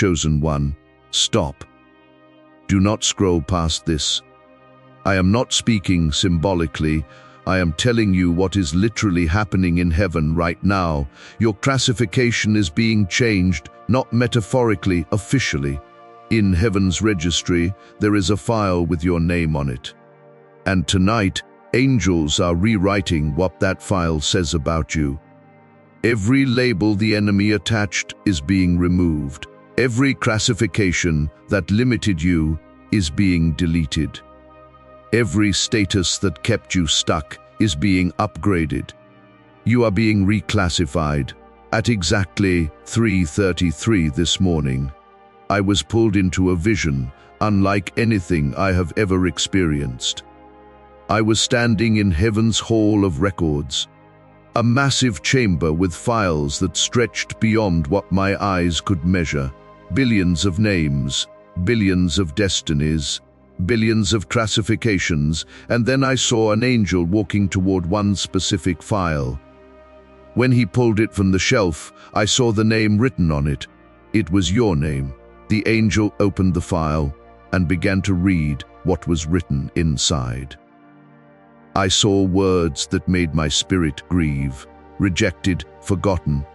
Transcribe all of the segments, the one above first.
Chosen one, stop. Do not scroll past this. I am not speaking symbolically. I am telling you what is literally happening in heaven right now. Your classification is being changed, not metaphorically, officially. In heaven's registry, there is a file with your name on it. And tonight, angels are rewriting what that file says about you. Every label the enemy attached is being removed. Every classification that limited you is being deleted. Every status that kept you stuck is being upgraded. You are being reclassified. At exactly 3:33 this morning, I was pulled into a vision unlike anything I have ever experienced. I was standing in heaven's hall of records, a massive chamber with files that stretched beyond what my eyes could measure. Billions of names, billions of destinies, billions of classifications, and then I saw an angel walking toward one specific file. When he pulled it from the shelf, I saw the name written on it. It was your name. The angel opened the file and began to read what was written inside. I saw words that made my spirit grieve: rejected, forgotten,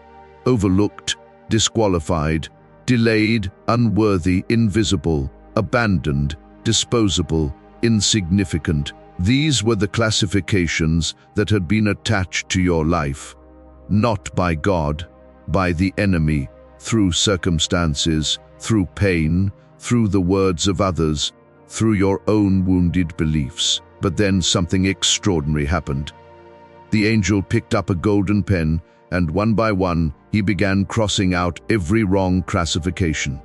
overlooked, disqualified, delayed, unworthy, invisible, abandoned, disposable, insignificant. These were the classifications that had been attached to your life, not by God, by the enemy, through circumstances, through pain, through the words of others, through your own wounded beliefs. But then something extraordinary happened. The angel picked up a golden pen, and one by one, he began crossing out every wrong classification.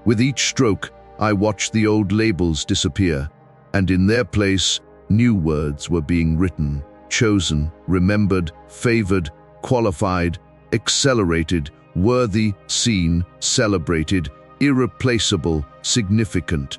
With each stroke, I watched the old labels disappear, and in their place, new words were being written: chosen, remembered, favored, qualified, accelerated, worthy, seen, celebrated, irreplaceable, significant.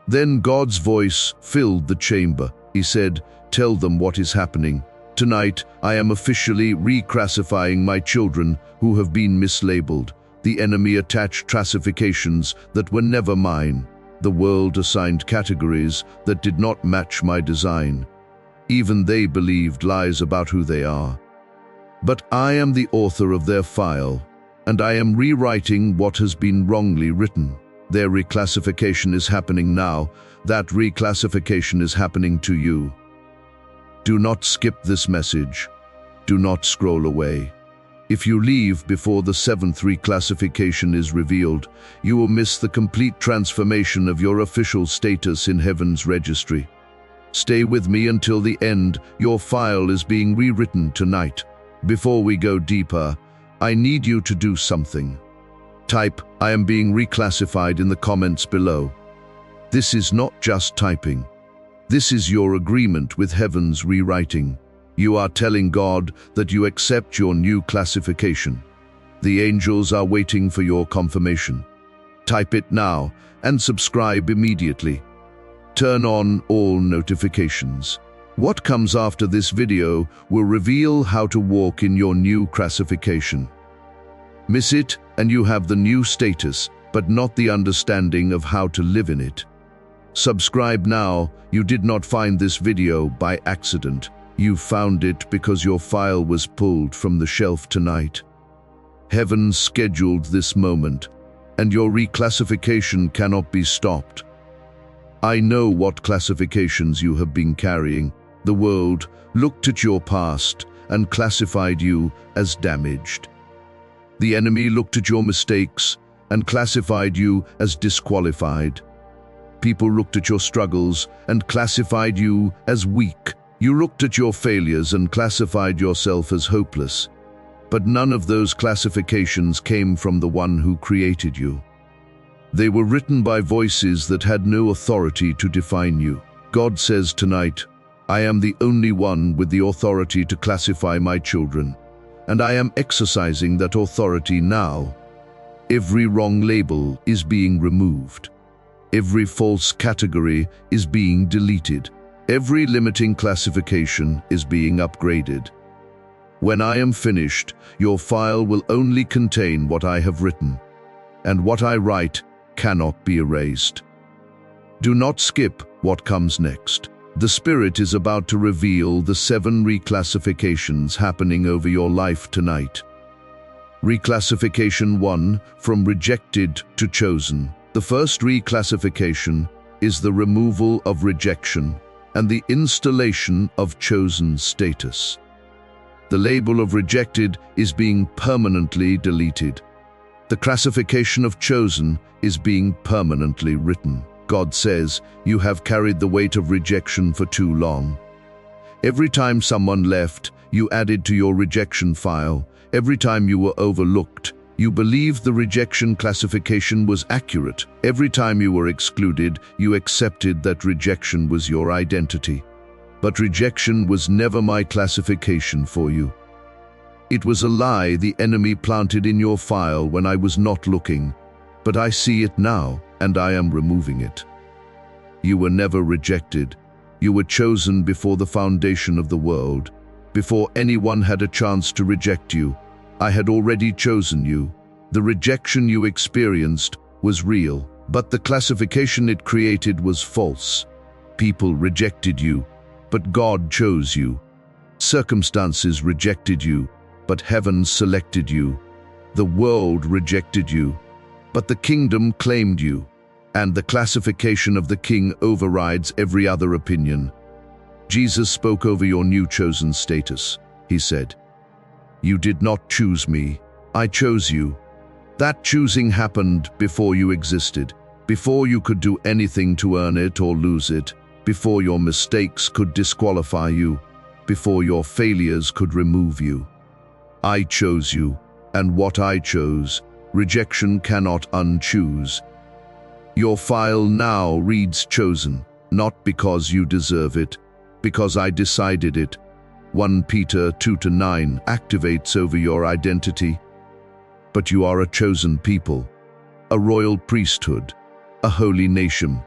Then God's voice filled the chamber. He said, "Tell them what is happening. Tonight, I am officially reclassifying my children who have been mislabeled. The enemy attached classifications that were never mine. The world assigned categories that did not match my design. Even they believed lies about who they are. But I am the author of their file, and I am rewriting what has been wrongly written. Their reclassification is happening now. That reclassification is happening to you. Do not skip this message. Do not scroll away. If you leave before the seventh reclassification is revealed, you will miss the complete transformation of your official status in heaven's registry. Stay with me until the end. Your file is being rewritten tonight. Before we go deeper, I need you to do something. Type, "I am being reclassified" in the comments below. This is not just typing. This is your agreement with heaven's rewriting. You are telling God that you accept your new classification. The angels are waiting for your confirmation. Type it now and subscribe immediately. Turn on all notifications. What comes after this video will reveal how to walk in your new classification. Miss it and you have the new status, but not the understanding of how to live in it. Subscribe now. You did not find this video by accident. You found it because your file was pulled from the shelf tonight. Heaven scheduled this moment, and your reclassification cannot be stopped. I know what classifications you have been carrying. The world looked at your past and classified you as damaged. The enemy looked at your mistakes and classified you as disqualified. People looked at your struggles and classified you as weak. You looked at your failures and classified yourself as hopeless. But none of those classifications came from the one who created you. They were written by voices that had no authority to define you. God says tonight, "I am the only one with the authority to classify my children, and I am exercising that authority now." Every wrong label is being removed. Every false category is being deleted. Every limiting classification is being upgraded. When I am finished, your file will only contain what I have written. and what I write cannot be erased. Do not skip what comes next. The Spirit is about to reveal the 7 reclassifications happening over your life tonight. Reclassification 1, from rejected to chosen. The first reclassification is the removal of rejection and the installation of chosen status. The label of rejected is being permanently deleted. The classification of chosen is being permanently written. God says, you have carried the weight of rejection for too long. Every time someone left, you added to your rejection file. Every time you were overlooked, you believed the rejection classification was accurate. Every time you were excluded, you accepted that rejection was your identity. But rejection was never my classification for you. It was a lie the enemy planted in your file when I was not looking, but I see it now, and I am removing it. You were never rejected. You were chosen before the foundation of the world. Before anyone had a chance to reject you, I had already chosen you. The rejection you experienced was real, but the classification it created was false. People rejected you, but God chose you. Circumstances rejected you, but heaven selected you. The world rejected you, but the kingdom claimed you. And the classification of the king overrides every other opinion. Jesus spoke over your new chosen status. He said, "You did not choose me, I chose you." That choosing happened before you existed, before you could do anything to earn it or lose it, before your mistakes could disqualify you, before your failures could remove you. I chose you, and what I chose, rejection cannot unchoose. Your file now reads chosen, not because you deserve it, because I decided it. 1 Peter 2-9 activates over your identity. But you are a chosen people, a royal priesthood, a holy nation,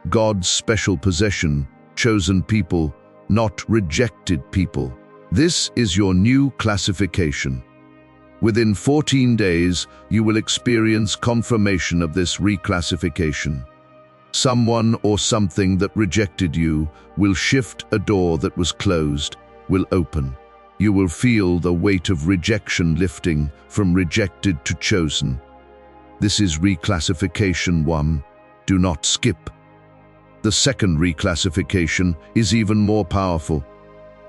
God's special possession, chosen people, not rejected people. This is your new classification. Within 14 days, you will experience confirmation of this reclassification. Someone or something that rejected you will shift a door that was closed, will open. You will feel the weight of rejection lifting from rejected to chosen. This is reclassification 1. Do not skip. The second reclassification is even more powerful.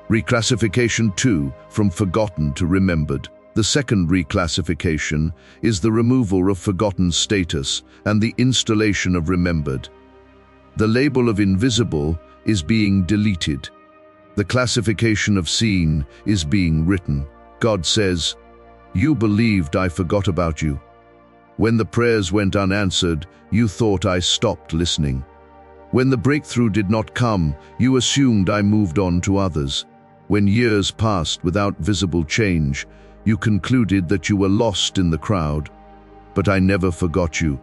Reclassification 2, from forgotten to remembered. The second reclassification is the removal of forgotten status and the installation of remembered. The label of invisible is being deleted. The classification of seen is being written. God says, "You believed I forgot about you. When the prayers went unanswered, you thought I stopped listening. When the breakthrough did not come, you assumed I moved on to others. When years passed without visible change, you concluded that you were lost in the crowd. But I never forgot you.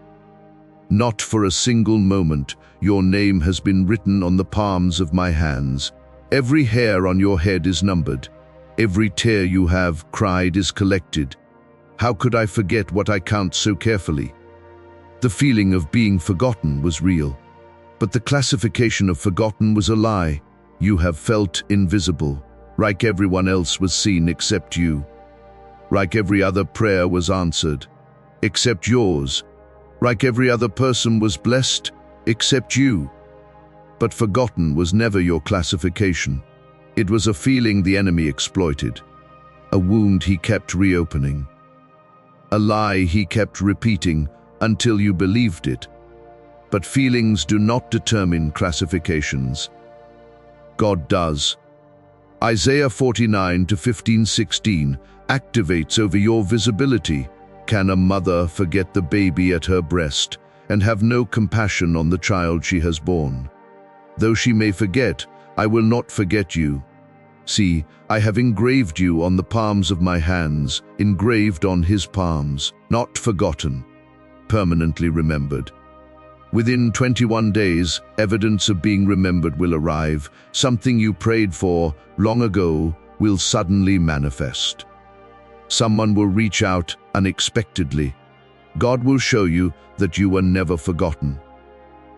Not for a single moment, your name has been written on the palms of my hands. Every hair on your head is numbered. Every tear you have cried is collected. How could I forget what I count so carefully?" The feeling of being forgotten was real, but the classification of forgotten was a lie. You have felt invisible, like everyone else was seen except you. Like every other prayer was answered, except yours. Like every other person was blessed, except you. But forgotten was never your classification. It was a feeling the enemy exploited, a wound he kept reopening, a lie he kept repeating until you believed it. But feelings do not determine classifications. God does. Isaiah 49-15-16 activates over your visibility. Can a mother forget the baby at her breast and have no compassion on the child she has borne? Though she may forget, I will not forget you. See, I have engraved you on the palms of my hands, engraved on his palms, not forgotten, permanently remembered. Within 21 days, evidence of being remembered will arrive. Something you prayed for long ago will suddenly manifest. Someone will reach out unexpectedly. God will show you that you were never forgotten.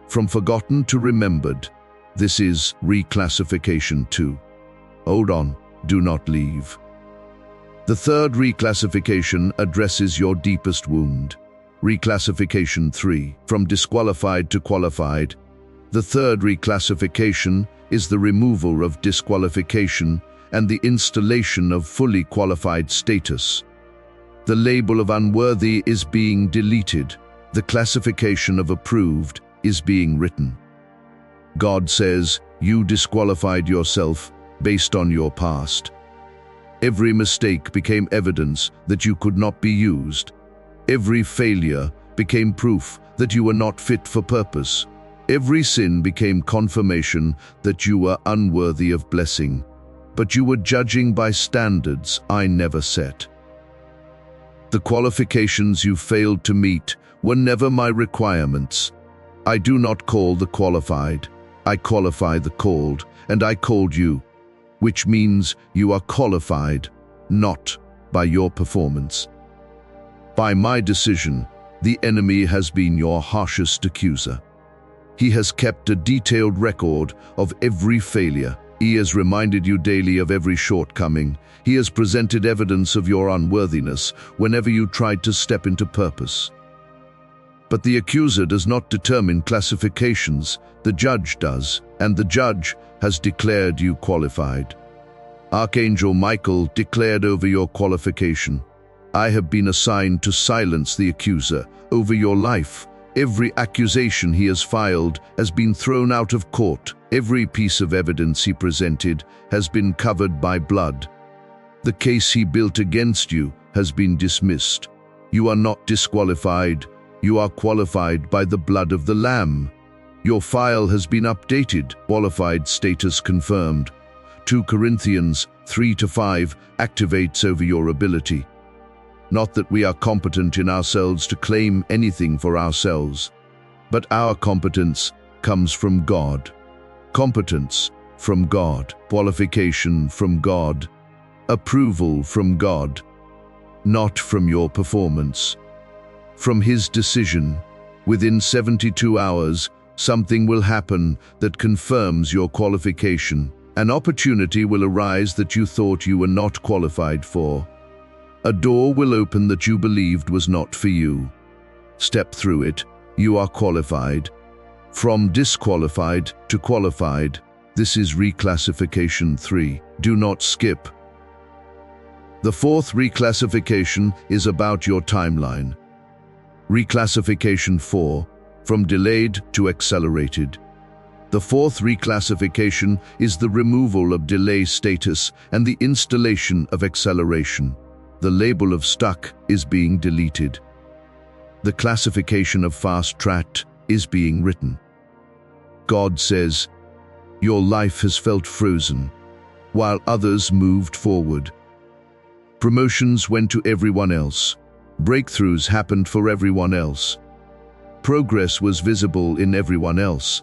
From forgotten to remembered. This is Reclassification 2. Hold on, do not leave. The third reclassification addresses your deepest wound. Reclassification 3, from disqualified to qualified. The third reclassification is the removal of disqualification and the installation of fully qualified status. The label of unworthy is being deleted. The classification of approved is being written. God says, you disqualified yourself based on your past. Every mistake became evidence that you could not be used. Every failure became proof that you were not fit for purpose. Every sin became confirmation that you were unworthy of blessing. But you were judging by standards I never set. The qualifications you failed to meet were never my requirements. I do not call the qualified. I qualify the called, and I called you, which means you are qualified, not by your performance. By my decision, the enemy has been your harshest accuser. He has kept a detailed record of every failure. He has reminded you daily of every shortcoming. He has presented evidence of your unworthiness whenever you tried to step into purpose. But the accuser does not determine classifications, the judge does, and the judge has declared you qualified. Archangel Michael declared over your qualification, I have been assigned to silence the accuser over your life. Every accusation he has filed has been thrown out of court. Every piece of evidence he presented has been covered by blood. The case he built against you has been dismissed. You are not disqualified. You are qualified by the blood of the Lamb. Your file has been updated, qualified status confirmed. 2 Corinthians 3-5 activates over your ability. Not that we are competent in ourselves to claim anything for ourselves, but our competence comes from God. Competence from God, qualification from God, approval from God, not from your performance. From His decision, within 72 hours, something will happen that confirms your qualification. An opportunity will arise that you thought you were not qualified for. A door will open that you believed was not for you. Step through it. You are qualified. From disqualified to qualified. This is Reclassification 3. Do not skip. The fourth reclassification is about your timeline. Reclassification 4, from delayed to accelerated. The fourth reclassification is the removal of delay status and the installation of acceleration. The label of stuck is being deleted. The classification of fast-tracked is being written. God says, your life has felt frozen, while others moved forward. Promotions went to everyone else. Breakthroughs happened for everyone else. Progress was visible in everyone else,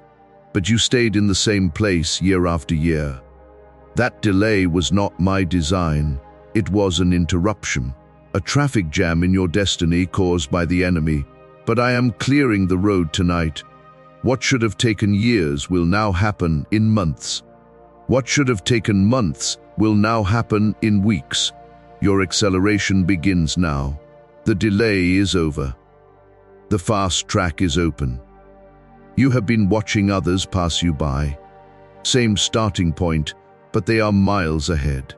but you stayed in the same place year after year. That delay was not my design. It was an interruption, a traffic jam in your destiny caused by the enemy. But I am clearing the road tonight. What should have taken years will now happen in months. What should have taken months will now happen in weeks. Your acceleration begins now. The delay is over. The fast track is open. You have been watching others pass you by. Same starting point, but they are miles ahead.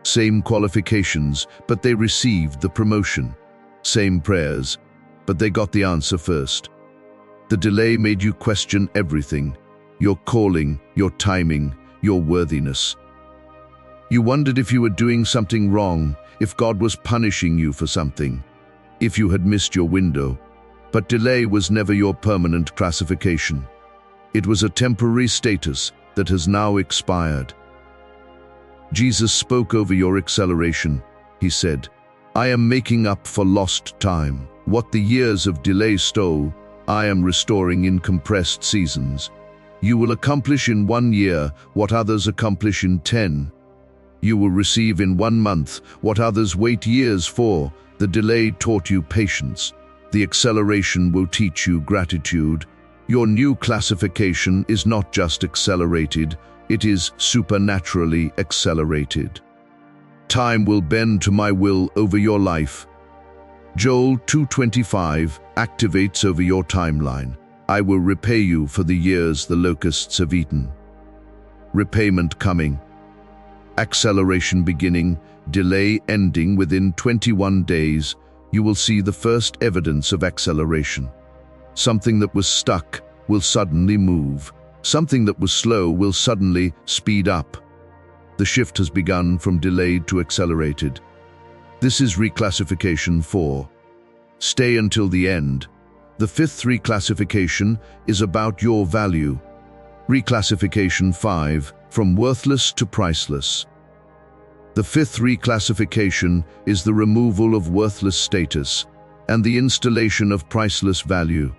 Same qualifications, but they received the promotion. Same prayers, but they got the answer first. The delay made you question everything: your calling, your timing, your worthiness. You wondered if you were doing something wrong, if God was punishing you for something, if you had missed your window. But delay was never your permanent classification. It was a temporary status that has now expired. Jesus spoke over your acceleration. He said, I am making up for lost time. What the years of delay stole, I am restoring in compressed seasons. You will accomplish in 1 year what others accomplish in 10. You will receive in 1 month what others wait years for. The delay taught you patience. The acceleration will teach you gratitude. Your new classification is not just accelerated, it is supernaturally accelerated. Time will bend to my will over your life. Joel 2:25 activates over your timeline. I will repay you for the years the locusts have eaten. Repayment coming. Acceleration beginning, delay ending within 21 days. You will see the first evidence of acceleration. Something that was stuck will suddenly move. Something that was slow will suddenly speed up. The shift has begun from delayed to accelerated. This is Reclassification 4. Stay until the end. The fifth reclassification is about your value. Reclassification 5, from worthless to priceless. The fifth reclassification is the removal of worthless status and the installation of priceless value.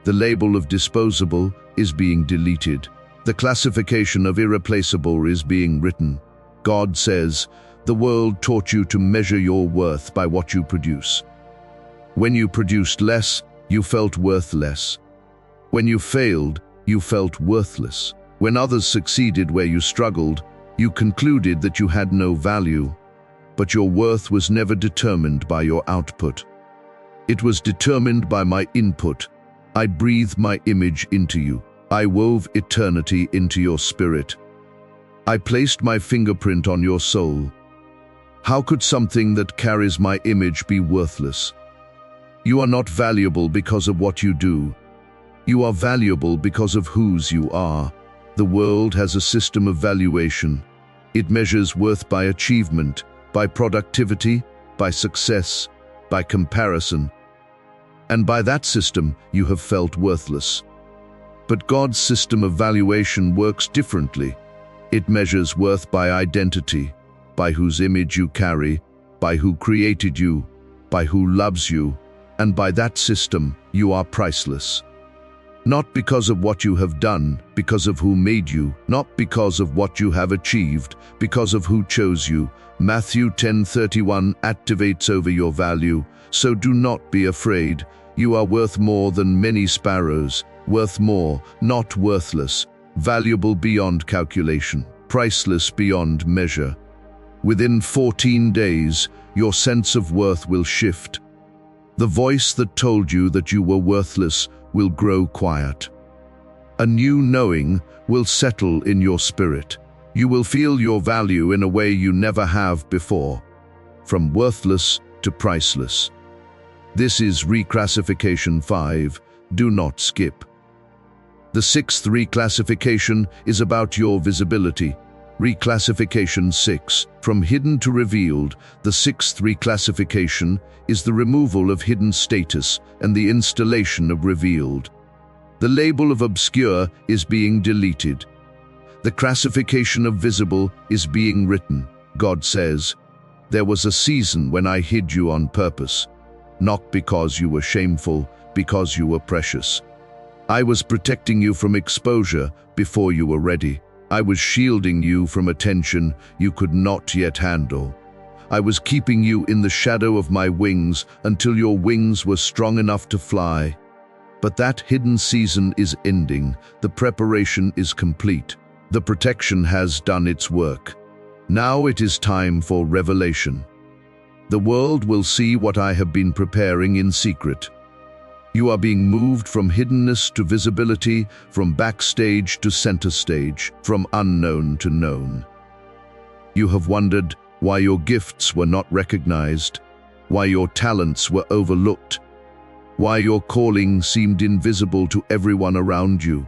The label of disposable is being deleted. The classification of irreplaceable is being written. God says, the world taught you to measure your worth by what you produce. When you produced less, you felt worthless. When you failed, you felt worthless. When others succeeded where you struggled, you concluded that you had no value. But your worth was never determined by your output. It was determined by my input. I breathed my image into you. I wove eternity into your spirit. I placed my fingerprint on your soul. How could something that carries my image be worthless? You are not valuable because of what you do. You are valuable because of whose you are. The world has a system of valuation. It measures worth by achievement, by productivity, by success, by comparison. And by that system, you have felt worthless. But God's system of valuation works differently. It measures worth by identity, by whose image you carry, by who created you, by who loves you, and by that system, you are priceless. Not because of what you have done, because of who made you, not because of what you have achieved, because of who chose you. Matthew 10:31 activates over your value, so do not be afraid. You are worth more than many sparrows, worth more, not worthless, valuable beyond calculation, priceless beyond measure. Within 14 days, your sense of worth will shift. The voice that told you that you were worthless will grow quiet. A new knowing will settle in your spirit. You will feel your value in a way you never have before, from worthless to priceless. This is Reclassification 5. Do not skip. The sixth reclassification is about your visibility. Reclassification 6, from hidden to revealed. The sixth reclassification is the removal of hidden status and the installation of revealed. The label of obscure is being deleted. The classification of visible is being written. God says, there was a season when I hid you on purpose, not because you were shameful, because you were precious. I was protecting you from exposure before you were ready. I was shielding you from attention you could not yet handle. I was keeping you in the shadow of my wings until your wings were strong enough to fly. But that hidden season is ending. The preparation is complete. The protection has done its work. Now it is time for revelation. The world will see what I have been preparing in secret. You are being moved from hiddenness to visibility, from backstage to center stage, from unknown to known. You have wondered why your gifts were not recognized, why your talents were overlooked, why your calling seemed invisible to everyone around you.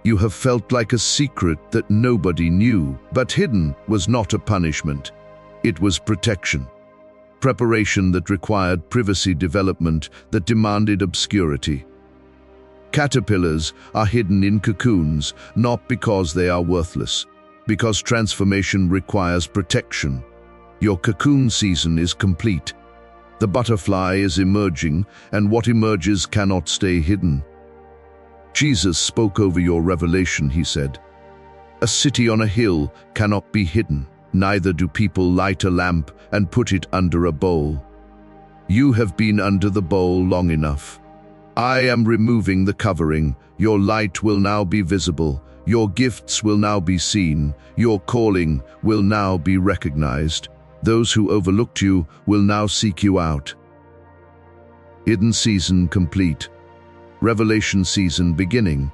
You have felt like a secret that nobody knew, but hidden was not a punishment. It was protection. Preparation that required privacy, development that demanded obscurity. Caterpillars are hidden in cocoons, not because they are worthless, because transformation requires protection. Your cocoon season is complete. The butterfly is emerging, and what emerges cannot stay hidden. Jesus spoke over your revelation, he said. A city on a hill cannot be hidden. Neither do people light a lamp and put it under a bowl. You have been under the bowl long enough. I am removing the covering. Your light will now be visible. Your gifts will now be seen. Your calling will now be recognized. Those who overlooked you will now seek you out. Hidden season complete. Revelation season beginning.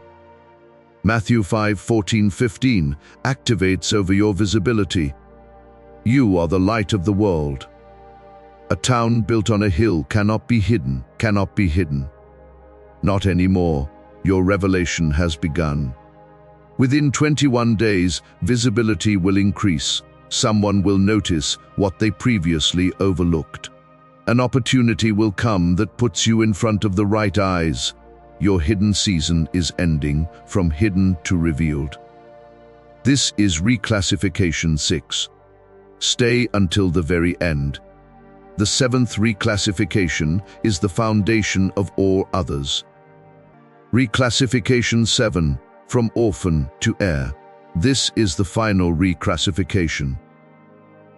Matthew 5:14-15 activates over your visibility. You are the light of the world. A town built on a hill cannot be hidden, cannot be hidden. Not anymore. Your revelation has begun. Within 21 days, visibility will increase. Someone will notice what they previously overlooked. An opportunity will come that puts you in front of the right eyes. Your hidden season is ending, from hidden to revealed. This is Reclassification 6. Stay until the very end. The seventh reclassification is the foundation of all others. Reclassification 7, from orphan to heir. This is the final reclassification.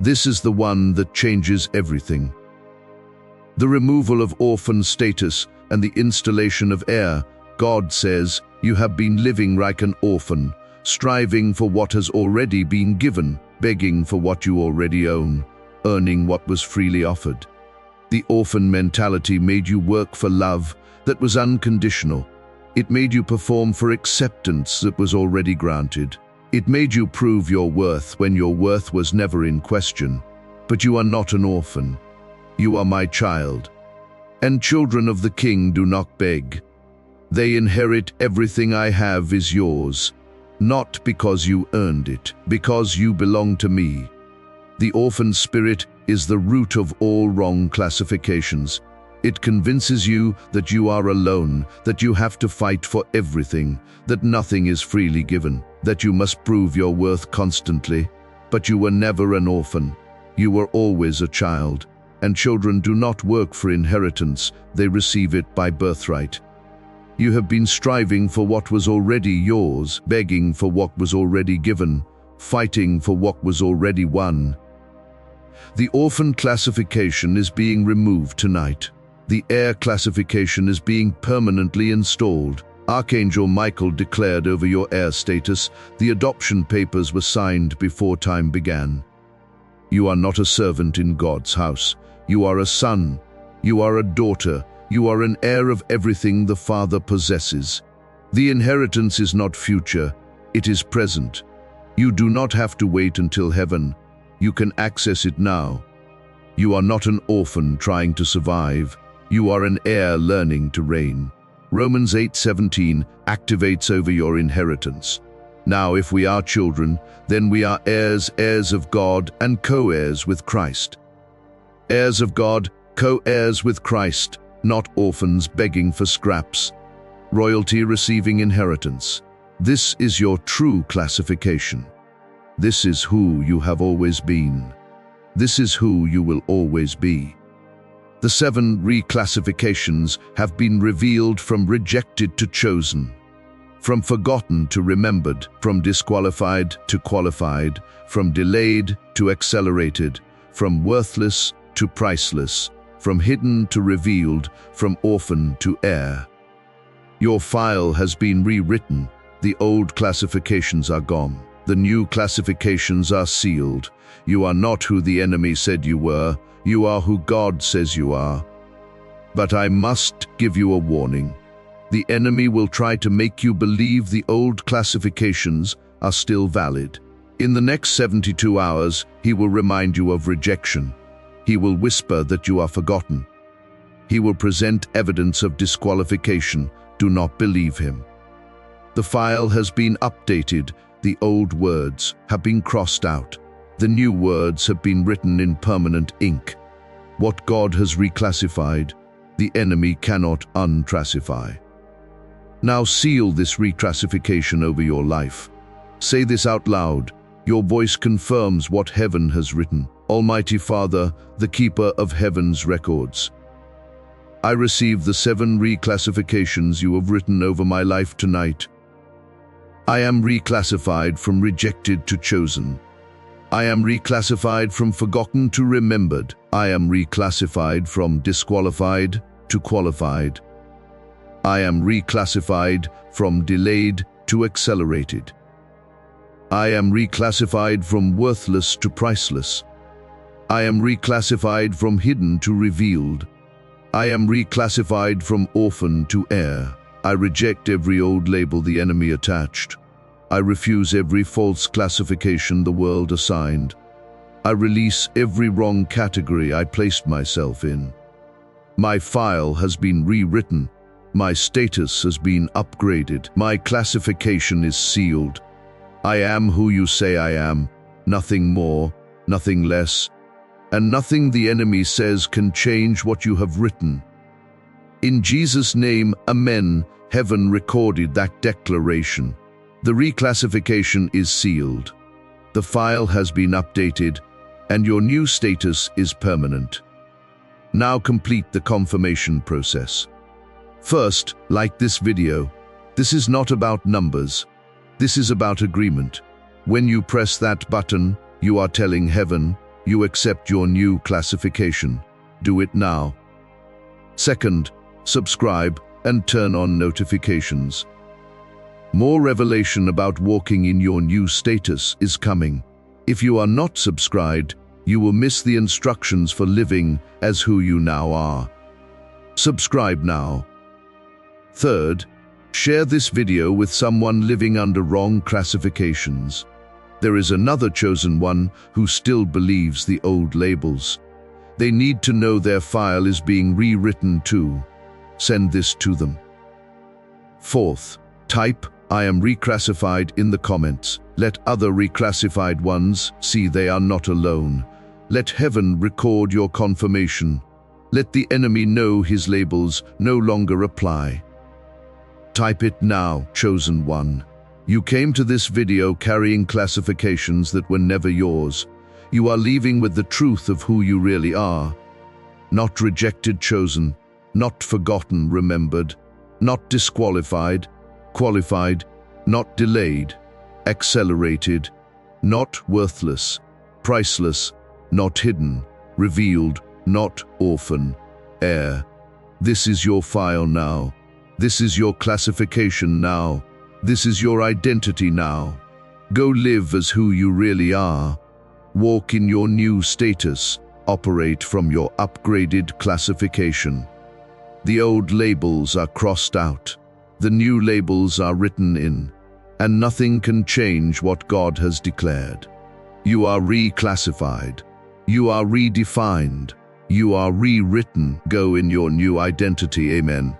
This is the one that changes everything. The removal of orphan status and the installation of heir. God says, you have been living like an orphan, striving for what has already been given, begging for what you already own, earning what was freely offered. The orphan mentality made you work for love that was unconditional. It made you perform for acceptance that was already granted. It made you prove your worth when your worth was never in question. But you are not an orphan. You are my child. And children of the King do not beg. They inherit everything I have is yours, not because you earned it, because you belong to me. The orphan spirit is the root of all wrong classifications. It convinces you that you are alone, that you have to fight for everything, that nothing is freely given, that you must prove your worth constantly. But you were never an orphan. You were always a child. And children do not work for inheritance, they receive it by birthright. You have been striving for what was already yours, begging for what was already given, fighting for what was already won. The orphan classification is being removed tonight. The heir classification is being permanently installed. Archangel Michael declared over your heir status. The adoption papers were signed before time began. You are not a servant in God's house. You are a son. You are a daughter. You are an heir of everything the Father possesses. The inheritance is not future. It is present. You do not have to wait until heaven. You can access it now. You are not an orphan trying to survive. You are an heir learning to reign. Romans 8:17 activates over your inheritance. Now, if we are children, then we are heirs, heirs of God and co-heirs with Christ. Heirs of God, co-heirs with Christ, not orphans begging for scraps. Royalty receiving inheritance. This is your true classification. This is who you have always been. This is who you will always be. The 7 reclassifications have been revealed from rejected to chosen, from forgotten to remembered, from disqualified to qualified, from delayed to accelerated, from worthless to priceless, from hidden to revealed, from orphan to heir. Your file has been rewritten. The old classifications are gone. The new classifications are sealed. You are not who the enemy said you were. You are who God says you are. But I must give you a warning. The enemy will try to make you believe the old classifications are still valid. In the next 72 hours, he will remind you of rejection. He will whisper that you are forgotten. He will present evidence of disqualification. Do not believe him. The file has been updated. The old words have been crossed out. The new words have been written in permanent ink. What God has reclassified, the enemy cannot unclassify. Now seal this reclassification over your life. Say this out loud. Your voice confirms what heaven has written. Almighty Father, the keeper of heaven's records, I receive the 7 reclassifications you have written over my life tonight. I am reclassified from rejected to chosen. I am reclassified from forgotten to remembered. I am reclassified from disqualified to qualified. I am reclassified from delayed to accelerated. I am reclassified from worthless to priceless. I am reclassified from hidden to revealed. I am reclassified from orphan to heir. I reject every old label the enemy attached. I refuse every false classification the world assigned. I release every wrong category I placed myself in. My file has been rewritten. My status has been upgraded. My classification is sealed. I am who you say I am, nothing more, nothing less, and nothing the enemy says can change what you have written. In Jesus' name, Amen. Heaven recorded that declaration. The reclassification is sealed. The file has been updated, and your new status is permanent. Now complete the confirmation process. First, like this video. This is not about numbers. This is about agreement. When you press that button, you are telling heaven, you accept your new classification. Do it now. Second, subscribe and turn on notifications. More revelation about walking in your new status is coming. If you are not subscribed, you will miss the instructions for living as who you now are. Subscribe now. Third, share this video with someone living under wrong classifications. There is another chosen one who still believes the old labels. They need to know their file is being rewritten too. Send this to them. Fourth, type I am reclassified in the comments. Let other reclassified ones see they are not alone. Let heaven record your confirmation. Let the enemy know his labels no longer apply. Type it now, chosen one. You came to this video carrying classifications that were never yours. You are leaving with the truth of who you really are. Not rejected, chosen. Not forgotten, remembered. Not disqualified, qualified. Not delayed, accelerated. Not worthless, priceless. Not hidden, revealed. Not orphan, heir. This is your file now. This is your classification now. This is your identity now. Go live as who you really are. Walk in your new status. Operate from your upgraded classification. The old labels are crossed out. The new labels are written in. And nothing can change what God has declared. You are reclassified. You are redefined. You are rewritten. Go in your new identity. Amen.